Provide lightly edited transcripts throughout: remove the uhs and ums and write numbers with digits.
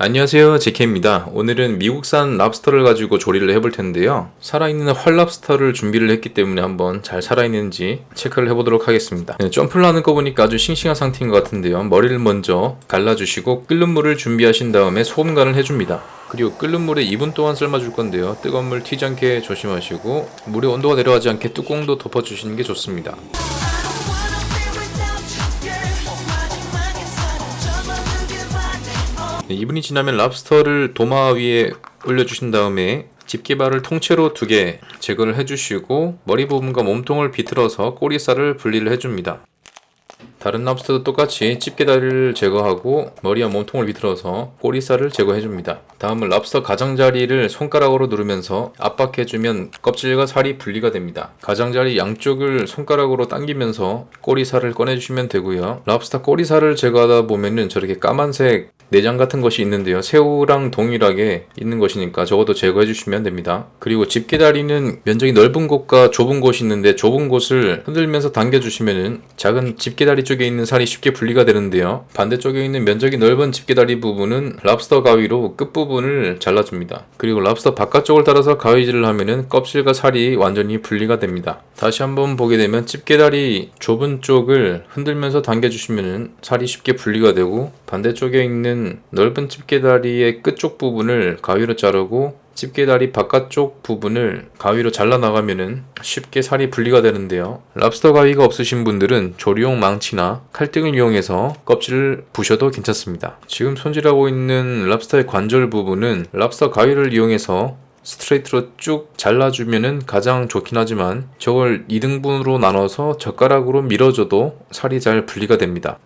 안녕하세요, 제케입니다. 오늘은 미국산 랍스터를 가지고 조리를 해볼 텐데요. 살아있는 활랍스터를 준비를 했기 때문에 한번 잘 살아있는지 체크를 해보도록 하겠습니다. 점프를 하는 거 보니까 아주 싱싱한 상태인 것 같은데요. 머리를 먼저 갈라주시고 끓는 물을 준비하신 다음에 소금 간을 해줍니다. 그리고 끓는 물에 2분 동안 삶아줄 건데요. 뜨거운 물 튀지 않게 조심하시고 물의 온도가 내려가지 않게 뚜껑도 덮어주시는 게 좋습니다. 2분이 지나면 랍스터를 도마 위에 올려주신 다음에 집게발을 통째로 2개 제거를 해주시고 머리 부분과 몸통을 비틀어서 꼬리살을 분리를 해줍니다. 다른 랍스터도 똑같이 집게다리를 제거하고 머리와 몸통을 비틀어서 꼬리살을 제거해줍니다. 다음은 랍스터 가장자리를 손가락으로 누르면서 압박해주면 껍질과 살이 분리가 됩니다. 가장자리 양쪽을 손가락으로 당기면서 꼬리살을 꺼내주시면 되고요. 랍스터 꼬리살을 제거하다 보면은 저렇게 까만색 내장 같은 것이 있는데요. 새우랑 동일하게 있는 것이니까 저것도 제거해 주시면 됩니다. 그리고 집게다리는 면적이 넓은 곳과 좁은 곳이 있는데 좁은 곳을 흔들면서 당겨 주시면은 작은 집게다리 쪽에 있는 살이 쉽게 분리가 되는데요. 반대쪽에 있는 면적이 넓은 집게다리 부분은 랍스터 가위로 끝부분을 잘라줍니다. 그리고 랍스터 바깥쪽을 따라서 가위질을 하면은 껍질과 살이 완전히 분리가 됩니다. 다시 한번 보게 되면 집게다리 좁은 쪽을 흔들면서 당겨 주시면은 살이 쉽게 분리가 되고 반대쪽에 있는 넓은 집게다리의 끝쪽 부분을 가위로 자르고 집게다리 바깥쪽 부분을 가위로 잘라나가면은 쉽게 살이 분리가 되는데요. 랍스터 가위가 없으신 분들은 조리용 망치나 칼등을 이용해서 껍질을 부셔도 괜찮습니다. 지금 손질하고 있는 랍스터의 관절 부분은 랍스터 가위를 이용해서 스트레이트로 쭉 잘라주면은 가장 좋긴 하지만 저걸 2등분으로 나눠서 젓가락으로 밀어줘도 살이 잘 분리가 됩니다.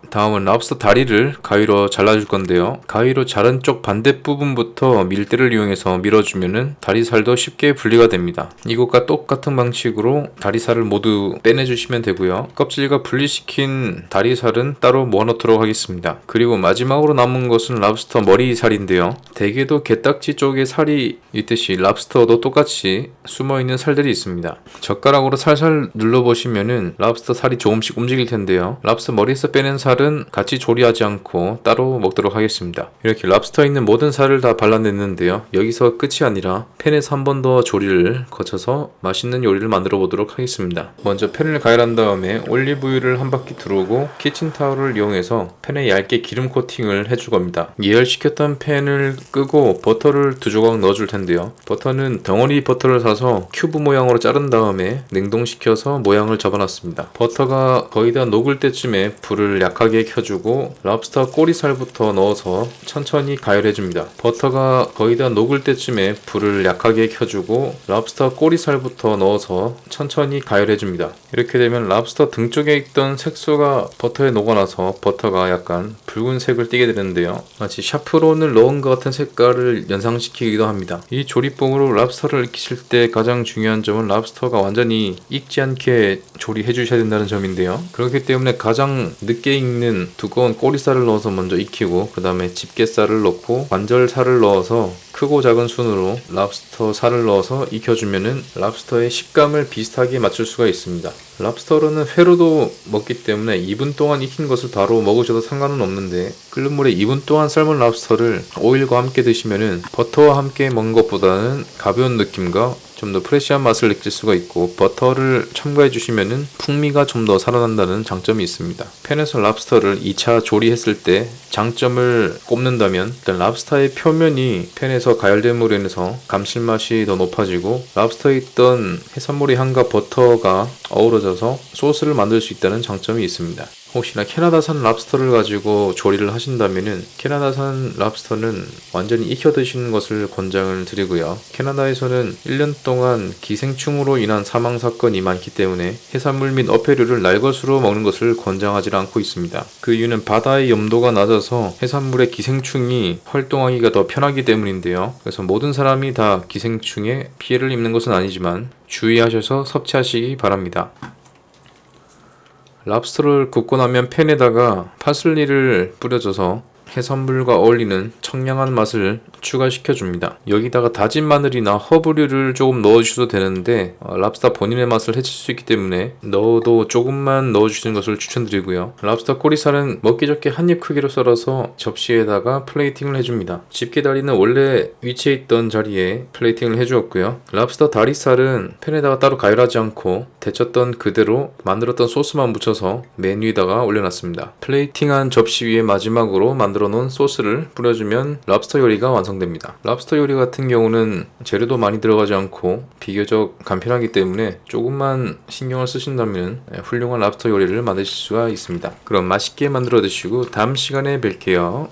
다음은 랍스터 다리를 가위로 잘라줄 건데요. 가위로 자른 쪽 반대 부분부터 밀대를 이용해서 밀어주면은 다리살도 쉽게 분리가 됩니다. 이것과 똑같은 방식으로 다리살을 모두 빼내주시면 되고요. 껍질과 분리시킨 다리살은 따로 모아놓도록 하겠습니다. 그리고 마지막으로 남은 것은 랍스터 머리살인데요. 대개도 게딱지 쪽에 살이 있듯이 랍스터도 똑같이 숨어있는 살들이 있습니다. 젓가락으로 살살 눌러보시면은 랍스터 살이 조금씩 움직일 텐데요. 랍스터 머리에서 빼낸 살은 같이 조리하지 않고 따로 먹도록 하겠습니다. 이렇게 랍스터에 있는 모든 살을 다 발라냈는데요. 여기서 끝이 아니라 팬에서 한 번 더 조리를 거쳐서 맛있는 요리를 만들어 보도록 하겠습니다. 먼저 팬을 가열한 다음에 올리브유를 한 바퀴 두르고 키친타올을 이용해서 팬에 얇게 기름 코팅을 해줄 겁니다. 예열시켰던 팬을 끄고 버터를 2조각 넣어줄 텐데요. 버터는 덩어리 버터를 사서 큐브 모양으로 자른 다음에 냉동시켜서 모양을 접어놨습니다. 버터가 거의 다 녹을 때쯤에 불을 약하게 켜주고 랍스터 꼬리살부터 넣어서 천천히 가열해줍니다. 버터가 거의 다 녹을 때쯤에 불을 약하게 켜주고 랍스터 꼬리살부터 넣어서 천천히 가열해줍니다. 이렇게 되면 랍스터 등 쪽에 있던 색소가 버터에 녹아나서 버터가 약간 붉은색을 띠게 되는데요. 마치 샤프론을 넣은 것 같은 색깔을 연상시키기도 합니다. 이 조리법으로 랍스터를 익히실 때 가장 중요한 점은 랍스터가 완전히 익지 않게 조리해 주셔야 된다는 점인데요. 그렇기 때문에 가장 늦게 익는 두꺼운 꼬리살을 넣어서 먼저 익히고 그 다음에 집게살을 넣고 관절살을 넣어서 크고 작은 순으로 랍스터 살을 넣어서 익혀주면은 랍스터의 식감을 비슷하게 맞출 수가 있습니다. 랍스터로는 회로도 먹기 때문에 2분 동안 익힌 것을 바로 먹으셔도 상관은 없는데 끓는 물에 2분 동안 삶은 랍스터를 오일과 함께 드시면은 버터와 함께 먹는 것보다는 가벼운 느낌과 좀 더 프레시한 맛을 느낄 수가 있고 버터를 첨가해 주시면은 풍미가 좀 더 살아난다는 장점이 있습니다. 팬에서 랍스터를 2차 조리했을 때 장점을 꼽는다면 일단 랍스터의 표면이 팬에서 가열됨으로 인해서 감칠맛이 더 높아지고 랍스터에 있던 해산물의 향과 버터가 어우러져서 소스를 만들 수 있다는 장점이 있습니다. 혹시나 캐나다산 랍스터를 가지고 조리를 하신다면은 캐나다산 랍스터는 완전히 익혀 드시는 것을 권장을 드리고요. 캐나다에서는 1년 동안 기생충으로 인한 사망 사건이 많기 때문에 해산물 및 어패류를 날것으로 먹는 것을 권장하지 않고 있습니다. 그 이유는 바다의 염도가 낮아서 해산물의 기생충이 활동하기가 더 편하기 때문인데요. 그래서 모든 사람이 다 기생충에 피해를 입는 것은 아니지만 주의하셔서 섭취하시기 바랍니다. 랍스터를 굽고 나면 팬에다가 파슬리를 뿌려줘서 해산물과 어울리는 청량한 맛을 추가시켜줍니다. 여기다가 다진 마늘이나 허브류를 조금 넣어주셔도 되는데 랍스터 본인의 맛을 해칠 수 있기 때문에 넣어도 조금만 넣어주시는 것을 추천드리고요. 랍스터 꼬리살은 먹기 좋게 한입 크기로 썰어서 접시에다가 플레이팅을 해줍니다. 집게다리는 원래 위치해 있던 자리에 플레이팅을 해주었고요. 랍스터 다리살은 팬에다가 따로 가열하지 않고 데쳤던 그대로 만들었던 소스만 묻혀서 맨 위에다가 올려놨습니다. 플레이팅한 접시 위에 마지막으로 만들어 놓은 소스를 뿌려주면 랍스터 요리가 완성됩니다. 랍스터 요리 같은 경우는 재료도 많이 들어가지 않고 비교적 간편하기 때문에 조금만 신경을 쓰신다면 훌륭한 랍스터 요리를 만드실 수가 있습니다. 그럼 맛있게 만들어 드시고 다음 시간에 뵐게요.